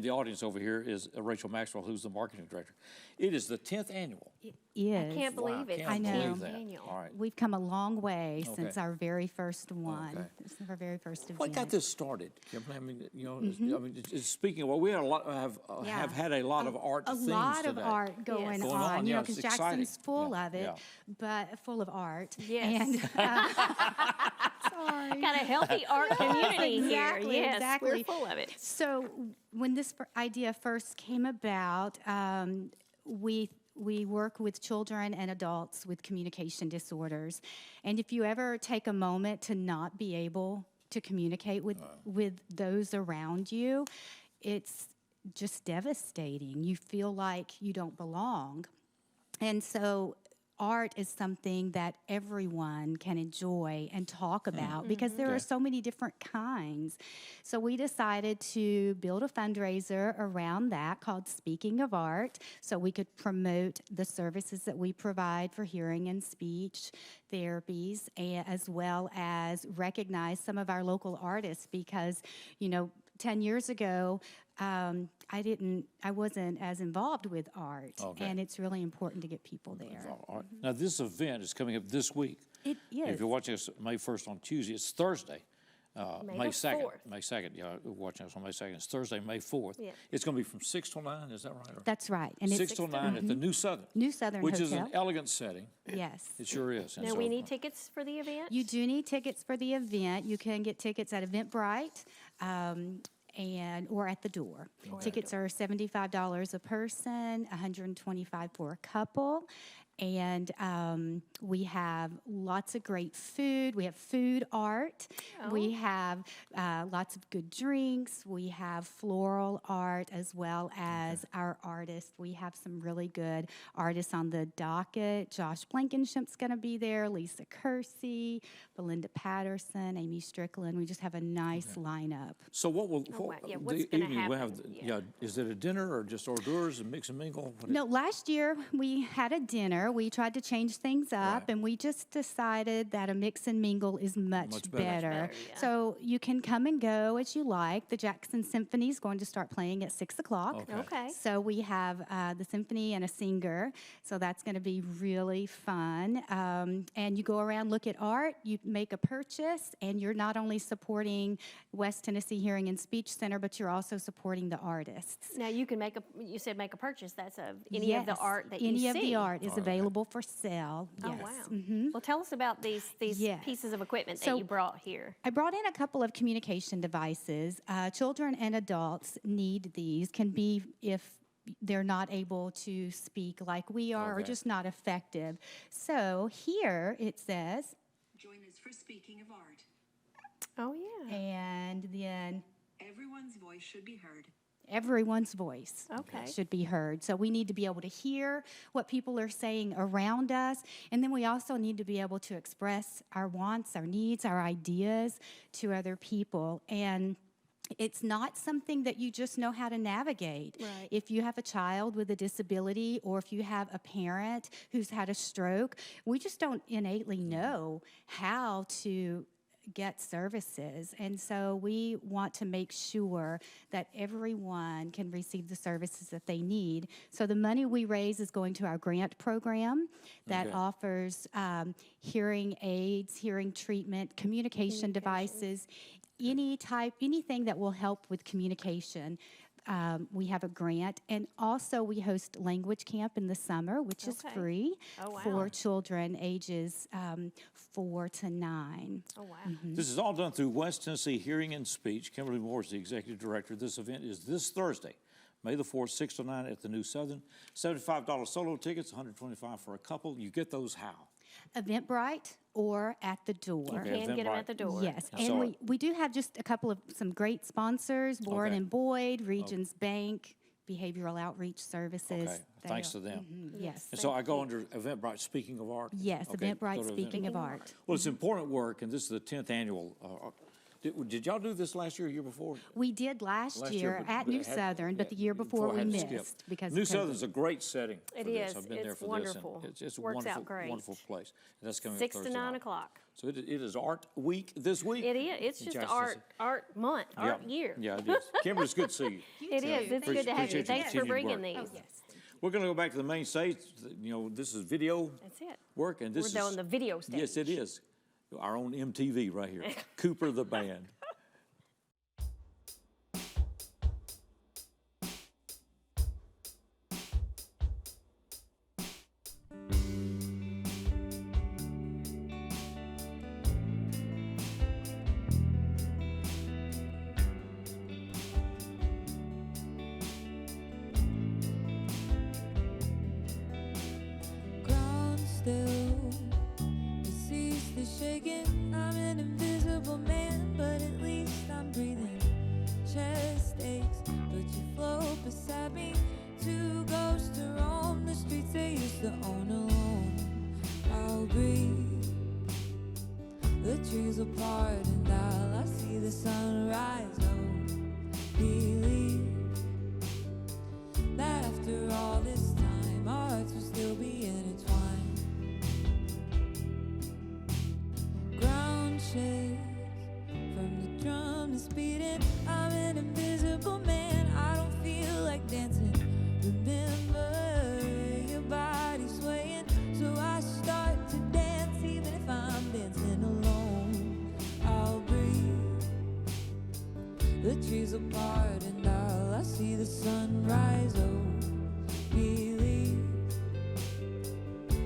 the audience over here is Rachel Maxwell, who's the Marketing Director. It is the 10th annual. Yes. I can't believe it. I know. Believe that. All right. We've come a long way since Okay. our very first one. Okay. Since our very first event. What got this started, Kimberly? I mean, you know, Mhm. I mean, speaking of, well, we had a lot, have had a lot of art a themes lot today. of art going Going on, you know, yeah, because it's exciting. Jackson's full of it, yeah. but full of art. Yes. And, sorry. Got a healthy art community here. Exactly, Yes, exactly. we're full of it. So when this idea first came about, we work with children and adults with communication disorders. And if you ever take a moment to not be able to communicate with those around you, it's just devastating. You feel like you don't belong. And so art is something that everyone can enjoy and talk about because there are so many different kinds. So we decided to build a fundraiser around that called Speaking of Art, so we could promote the services that we provide for hearing and speech therapies, as well as recognize some of our local artists because, 10 years ago, I wasn't as involved with art, and it's really important to get people there. Now, this event is coming up this week. It is. If you're watching us May 1st on Tuesday, it's Thursday. May 2nd. 4th. May 2nd, yeah, watching us on May 2nd. It's Thursday, May 4th. Yeah. It's going to be from 6 till 9, is that right? That's right. And 6 till 9 at the New Southern. New Southern Which Hotel. is an elegant setting. Yes. It sure is. And Now, so- we need tickets for the event? You do need tickets for the event. You can get tickets at Eventbrite. Or at the door. Tickets are $75 a person, $125 for a couple. And we have lots of great food. We have food art. We have lots of good drinks. We have floral art as well as our artists. We have some really good artists on the docket. Josh Blankenship's going to be there, Lisa Kersey, Belinda Patterson, Amy Strickland. We just have a nice lineup. So what will what's the gonna evening we'll have? happen? Is it a dinner or just hors d'oeuvres and mix and mingle? No, last year we had a dinner. We tried to change things up, and we just decided that a mix and mingle is much better. So you can come and go as you like. The Jackson Symphony is going to start playing at 6 o'clock. Okay. So we have the symphony and a singer. So that's going to be really fun. And you go around, look at art, you make a purchase, and you're not only supporting West Tennessee Hearing and Speech Center, but you're also supporting the artists. Now, you can you said make a purchase. That's of any of the art that you see. Any of the art is available for sale. Oh, Yes. wow. Well, tell us about these pieces of equipment that you brought here. I brought in a couple of communication devices. Children and adults need these. Can be if they're not able to speak like we are or just not effective. So here it says, join us for Speaking of Art. Oh, yeah. And then Everyone's voice should be heard. Everyone's voice Okay. should be heard. So we need to be able to hear what people are saying around us. And then we also need to be able to express our wants, our needs, our ideas to other people. And it's not something that you just know how to navigate. Right. If you have a child with a disability or if you have a parent who's had a stroke, we just don't innately know how to get services. And so we want to make sure that everyone can receive the services that they need. So the money we raise is going to our grant program that offers hearing aids, hearing treatment, communication devices, anything that will help with communication. We have a grant, and also we host language camp in the summer, which is free for children ages 4 to 9. Oh, wow. This is all done through West Tennessee Hearing and Speech. Kimberly Moore is the executive director. This event is this Thursday, May the 4th, 6 to 9 at the New Southern. $75 solo tickets, $125 for a couple. You get those how? Eventbrite or at the door. You can get them at the door. Yes, and we do have just some great sponsors, Boren and Boyd, Regions Bank, Behavioral Outreach Services. Okay, thanks to them. Yes. And so I go under Eventbrite, Speaking of Art? Yes, Okay, Eventbrite, go to Speaking of Art. Well, it's important work, and this is the 10th annual. Did y'all do this last year or year before? We did last year but- at but New it had- Southern, but the year before we I had to skip. missed because New of COVID. Southern's a great setting for It this. is. I've been there It's for wonderful. this. And it's a Works wonderful, out great. wonderful place. And that's coming 6 up to Thursday 9 night. o'clock. So it is Art Week this week? It is. It's in just Jackson, art Tennessee. month, art year. Yeah, it is. Kimber, it's good to see you. It is. It's good to have you. Appreciate your Thanks for continued bringing work. these. We're going to go back to the main stage. This is video That's it. work. And this We're on the video stage. Yes, it is. Our own MTV right here. Cooper the Band. Ground still, it ceased the shaking. I'm an invisible man, but at least I'm breathing. Chest aches, but you float beside me. Two ghosts to roam the streets they used to own alone. trees apart and all I see the sunrise. Oh, believe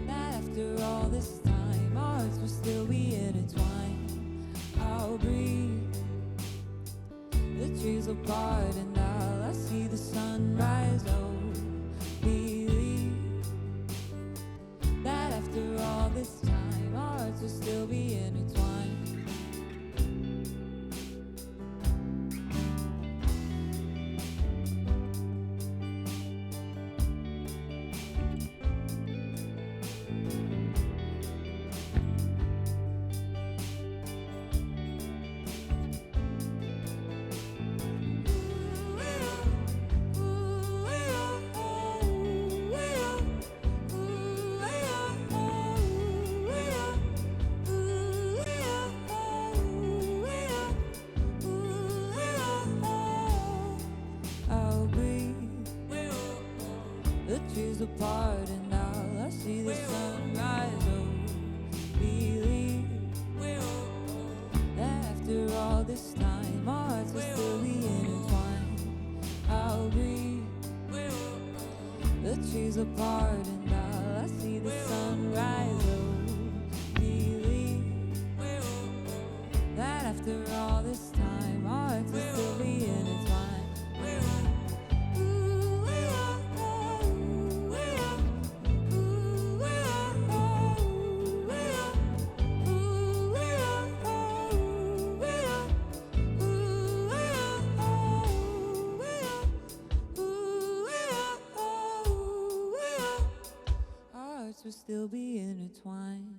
that after all this time our hearts will still be intertwined. I'll breathe. The trees apart and all I see the sunrise. Oh, believe that after all this time our hearts will still be intertwined. I'll breathe. The trees apart and all I see the sunrise. Oh, believe that after all this time our hearts will still be intertwined. I'll breathe. The trees apart and all I see the sunrise. Oh, believe that after all this time our hearts will still be intertwined. Our hearts will still be intertwined.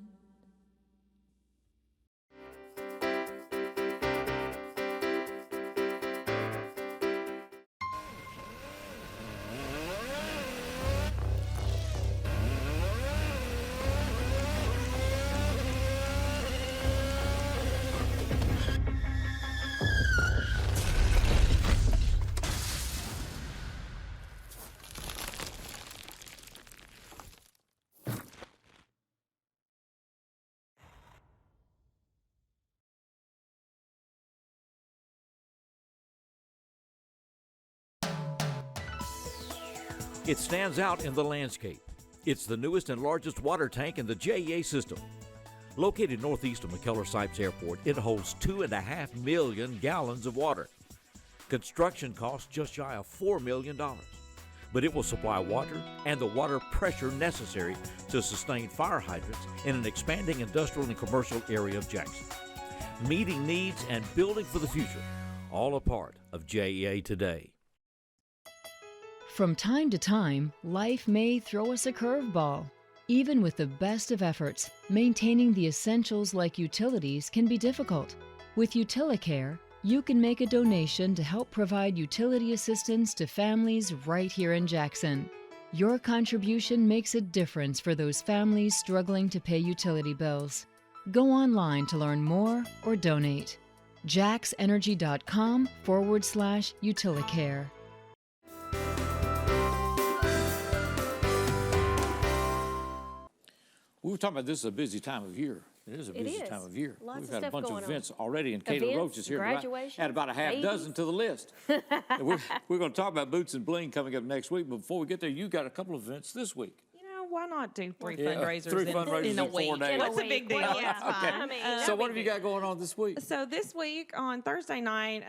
It stands out in the landscape. It's the newest and largest water tank in the JEA system. Located northeast of McKellar-Sipes Airport, it holds 2.5 million gallons of water. Construction costs just shy of $4 million. But it will supply water and the water pressure necessary to sustain fire hydrants in an expanding industrial and commercial area of Jackson. Meeting needs and building for the future, all a part of JEA today. From time to time, life may throw us a curveball. Even with the best of efforts, maintaining the essentials like utilities can be difficult. With UtiliCare, you can make a donation to help provide utility assistance to families right here in Jackson. Your contribution makes a difference for those families struggling to pay utility bills. Go online to learn more or donate. jaxenergy.com/UtiliCare. We were talking about this is a busy time of year. It is a busy time of year. Lots We've of had a stuff bunch going of events on. already, and Kayla Roach is here. Graduation, Add about a half dozen to the list. And we're going to talk about Boots and Bling coming up next week. But before we get there, you got a couple of events this week. Why not do three Yeah, fundraisers, three fundraisers in a in 4 week? days. What's a big deal? Well, It's fine. okay. So what have you got going on this week? So this week on Thursday night,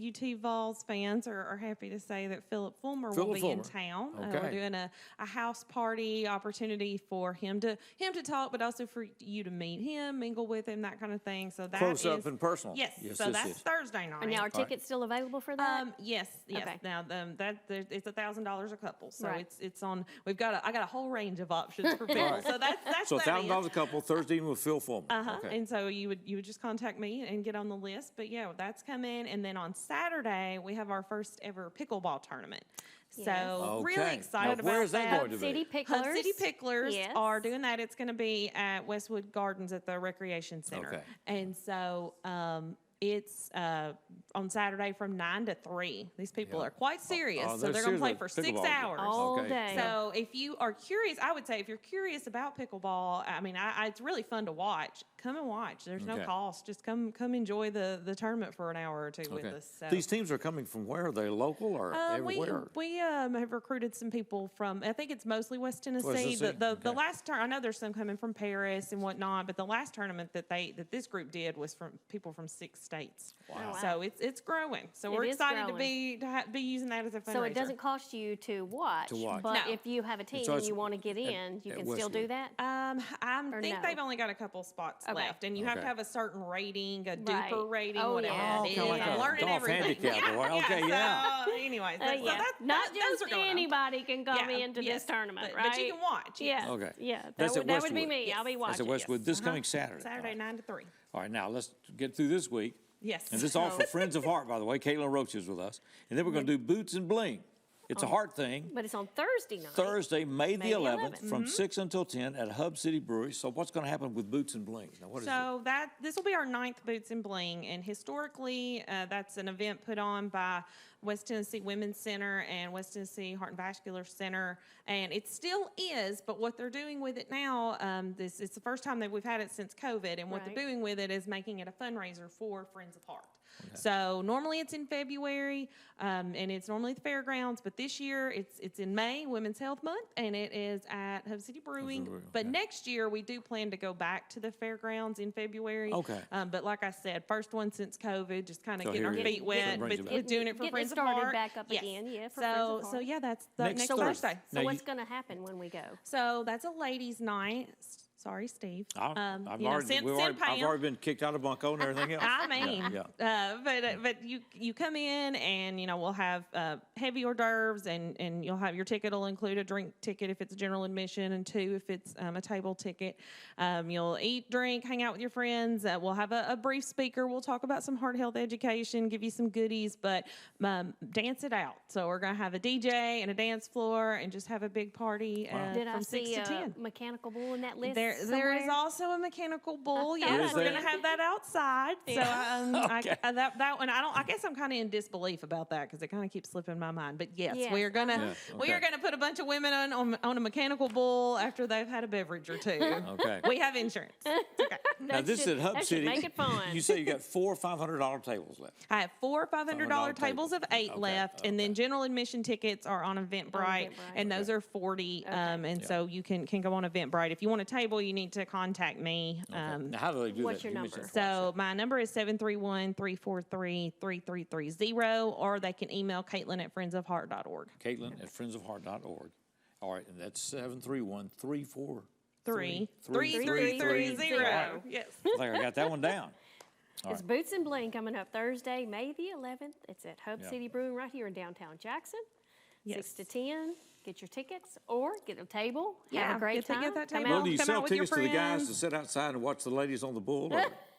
UT Vols fans are happy to say that Philip Fulmer will be in town. Okay. We're doing a house party opportunity for him to talk, but also for you to meet him, mingle with him, that kind of thing. So that Close up and personal. Yes. So that's Thursday night. And now are tickets still available for that? Yes. Okay. Now it's $1,000 a couple, so Right. it's on. I got a whole range of options for people. Right. So that's So that $1,000 is. a couple, Thursday evening with Phil Fulmer. Okay. And so you would just contact me and get on the list. But yeah, that's coming. And then on Saturday we have our first ever pickleball tournament. Yes. So really Okay. excited Now, about where is that going to be? City Picklers. Hunt City Picklers Yes. are doing that. It's going to be at Westwood Gardens at the Recreation Center. Okay. And so it's on Saturday from 9 to 3. These people are quite serious, so they're they're going to play serious for about 6 pickleball. hours. All Okay. day. So So if you are curious, I would say if you're curious about pickleball, I mean, it's really fun to watch. Come and watch. There's no cost. Just come enjoy the tournament for an hour or two with us. So. These teams are coming from where? Are they local or everywhere? We have recruited some people from, I think it's mostly West Tennessee. The last I know there's some coming from Paris and whatnot, but the last tournament that this group did was from people from 6 states. Wow. So it's growing. So we're excited to be using that as a fundraiser. So it doesn't cost you to watch. But if you have a team and you want to get in, you can still do that? I think they've only got a couple spots left, and you have to have a certain rating, a duper rating, whatever it is. I'm learning everything. So anyways, not just anybody can come into this tournament, right? But you can watch. Yeah. Okay. Yeah. That would be me. I'll be watching. That's at Westwood this coming Saturday. Saturday, 9 to 3. All right, now let's get through this week. Yes. And this is all for Friends of Heart, by the way. Caitlin Roach is with us. And then we're going to do Boots and Bling. It's a heart thing. But it's on Thursday night. Thursday, May the 11th, from 6 until 10 at Hub City Brewery. So what's going to happen with Boots and Bling? Now, what is it? This will be our 9th Boots and Bling. And historically, that's an event put on by West Tennessee Women's Center and West Tennessee Heart and Vascular Center. And it still is, but what they're doing with it now, it's the first time that we've had it since COVID. And what they're doing with it is making it a fundraiser for Friends of Heart. Okay. So normally it's in February, and it's normally at the fairgrounds, but this year it's in May, Women's Health Month, and it is at Hub City Brewing. But next year we do plan to go back to the fairgrounds in February. Okay. But like I said, first one since COVID, just kind of getting our feet wet with doing it for Friends of Heart. Back up again, for Friends of Heart. So yeah, that's next Thursday. So what's going to happen when we go? So that's a ladies' night. Sorry, Steve. I've already been kicked out of Bunko and everything else. I mean, but you come in and we'll have heavy hors d'oeuvres and you'll have your ticket will include a drink ticket if it's a general admission and 2 if it's a table ticket. You'll eat, drink, hang out with your friends. We'll have a brief speaker. We'll talk about some heart health education, give you some goodies, but dance it out. So we're going to have a DJ and a dance floor and just have a big party from 6 to 10. Mechanical bull in that list? There is also a mechanical bull. Yes, we're gonna have that outside. So that one, I guess I'm kind of in disbelief about that because it kind of keeps slipping my mind. But yes, we are gonna put a bunch of women on a mechanical bull after they've had a beverage or 2. Okay. We have insurance. Okay. Now this is at Hub City. Make it fun. You say you got 4 $500 tables left. I have 4 $500 tables of 8 left, and then general admission tickets are on Eventbrite, and those are $40. And so you can go on Eventbrite if you want a table. You need to contact me. Now, how do they do what's that? Your number? So my number is 731-343-3330, or they can email Caitlin at friendsofheart.org. Caitlin at friendsofheart.org. All right, and that's 731-343-3330. Yes. I think I got that one down. It's Boots and Bling coming up Thursday, May the 11th. It's at Hub City Brewing right here in downtown Jackson. 6 to 10. Get your tickets or get a table. Have a great time. Get that table. Well, do you sell tickets to the guys to sit outside and watch the ladies on the bull?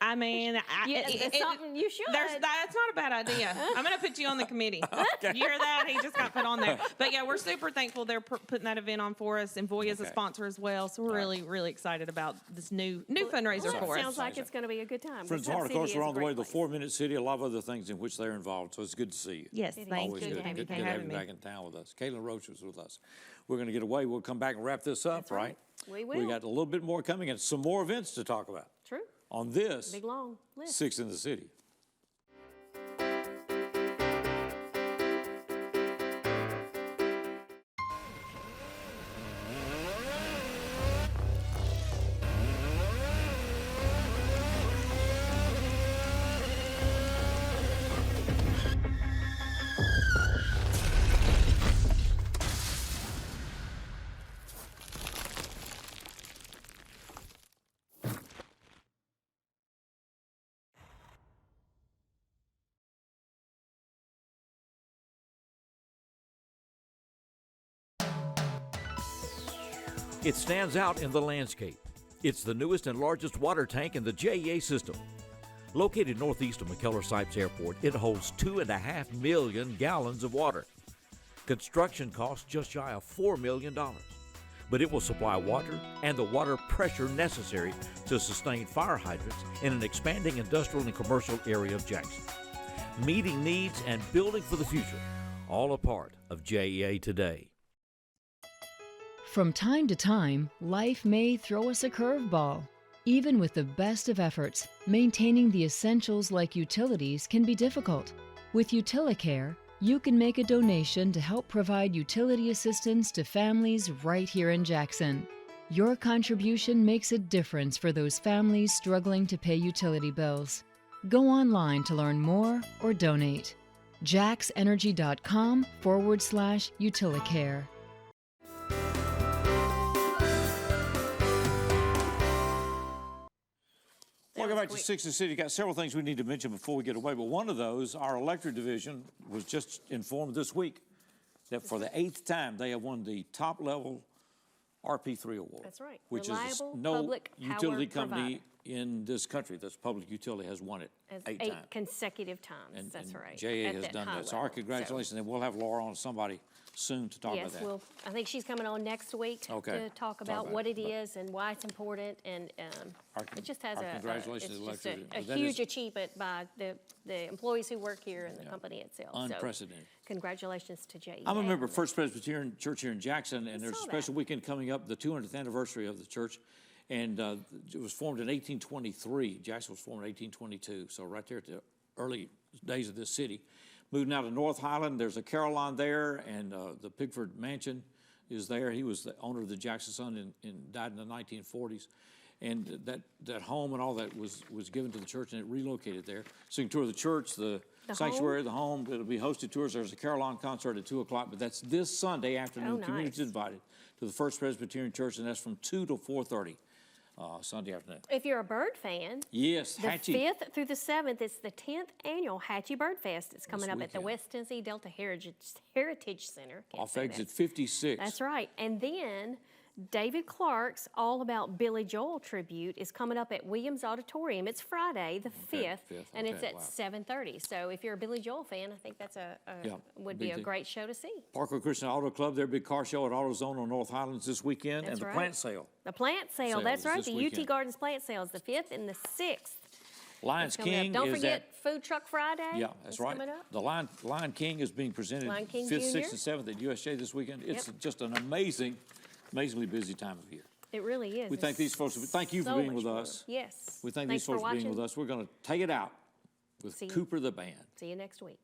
I mean, it's something you should. That's not a bad idea. I'm going to put you on the committee. You hear that? He just got put on there. But yeah, we're super thankful they're putting that event on for us, and Voya's a sponsor as well. So we're really excited about this new fundraiser for us. Sounds like it's going to be a good time. Friends of Heart, of course, we're on the way to the 4-Minute City. A lot of other things in which they're involved. So it's good to see you. Yes, thank you. Good to have you back in town with us. Caitlin Roach was with us. We're going to get away. We'll come back and wrap this up, right? We will. We got a little bit more coming and some more events to talk about. True. On this big long list. 6 in the City. It stands out in the landscape. It's the newest and largest water tank in the JEA system. Located northeast of McKellar-Sipes Airport, it holds 2.5 million gallons of water. Construction costs just shy of $4 million. But it will supply water and the water pressure necessary to sustain fire hydrants in an expanding industrial and commercial area of Jackson. Meeting needs and building for the future, all a part of JEA Today. From time to time, life may throw us a curveball. Even with the best of efforts, maintaining the essentials like utilities can be difficult. With UtiliCare, you can make a donation to help provide utility assistance to families right here in Jackson. Your contribution makes a difference for those families struggling to pay utility bills. Go online to learn more or donate. jaxenergy.com/UtiliCare. Welcome back to Six and City. Got several things we need to mention before we get away, but one of those, our electric division was just informed this week that for the 8th time they have won the top level RP3 award. That's right. Which Reliable is no public utility power company provider. In this country that's public utility has won it As 8 eight times. consecutive times. And, That's and right. JA at has done high that. So our level. congratulations, and we'll have Laura on somebody soon to talk Yes, about that. well, I think she's coming on next week Okay. to talk about what it is and why it's important, and it just has our congratulations it's to just electric- a that huge is achievement by the employees who work here and the company itself. Unprecedented. So, congratulations to JEA. I'm a member of First Presbyterian Church here in Jackson, and there's a saw special weekend coming up, the 200th anniversary of the church. And it was formed in 1823. Jackson was formed in 1822, so right there at the early days of this city. Moved out to North Highland. There's a Caroline there, and the Pigford Mansion is there. He was the owner of the Jackson Sun and died in the 1940s. And that home and all that was given to the church, and it relocated there. So you can tour the church, the sanctuary, the home. It'll be hosted tours. There's a Caroline concert at 2 o'clock, but that's this Sunday afternoon. nice. Community's invited to the First Presbyterian Church, and that's from 2 to 4:30. Sunday afternoon. If you're a bird fan, yes, the Hatchie. 5th through the 7th, it's the 10th annual Hatchie Bird Fest. It's coming up at the weekend. West Tennessee Delta Heritage Center. Can't Off say exit that. 56. That's right. And then David Clark's All About Billy Joel tribute is coming up at Williams Auditorium. It's Friday, the 5th, and it's at 7:30. So if you're a Billy Joel fan, I think that's would be big a deal. great show to see. Parkway Christian Auto Club, their big car show at AutoZone on North Highlands this weekend, That's and the right. plant sale. The plant sale, Sales that's right. this The weekend. UT Gardens plant sale is the 5th and the 6th. Lions That's coming up. King Don't is forget Food Truck Friday. Yeah, that's is right. coming up. The Lion King is being presented Lion King 5th, Jr. 6th, and 7th at USJ this weekend. It's Yep. just an amazingly busy time of year. It really is. We thank these folks. Thank you for so being much with more. us. Yes. We thank Thanks these folks for being watching. with us. We're going to take it out with See you. Cooper the Band. See you next week.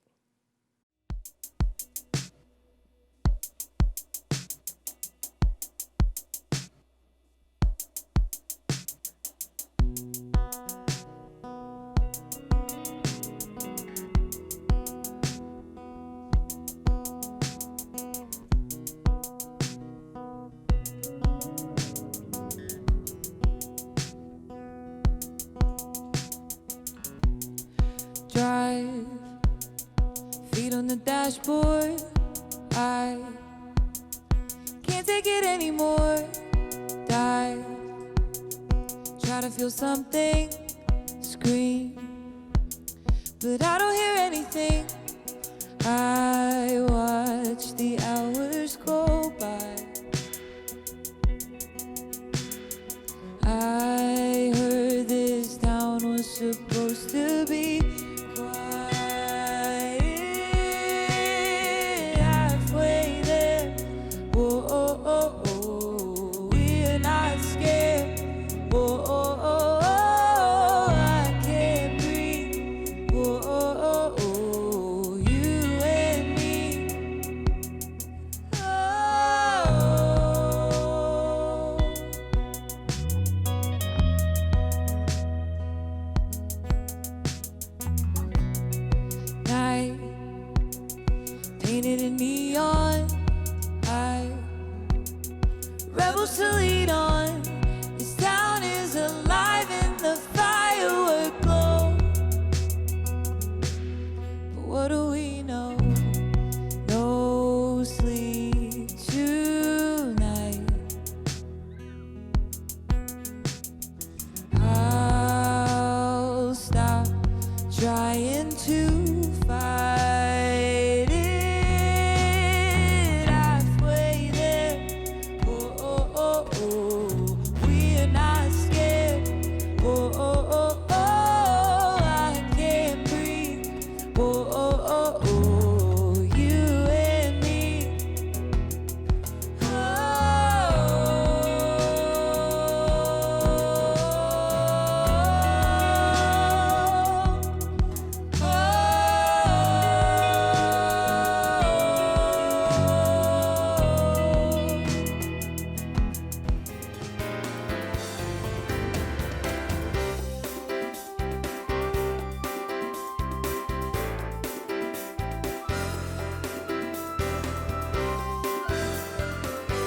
Drive, feet on the dashboard. I can't take it anymore. Dive, try to feel something, scream, but I don't hear anything. I watch the hours go by. I heard this town was supposed to be quiet. Halfway there, oh, oh, oh, oh, we're not scared. Oh, oh, oh, oh, I can't breathe. Oh, oh, oh, oh, you and me. Oh. Night painted in neon. I rebels to lead on.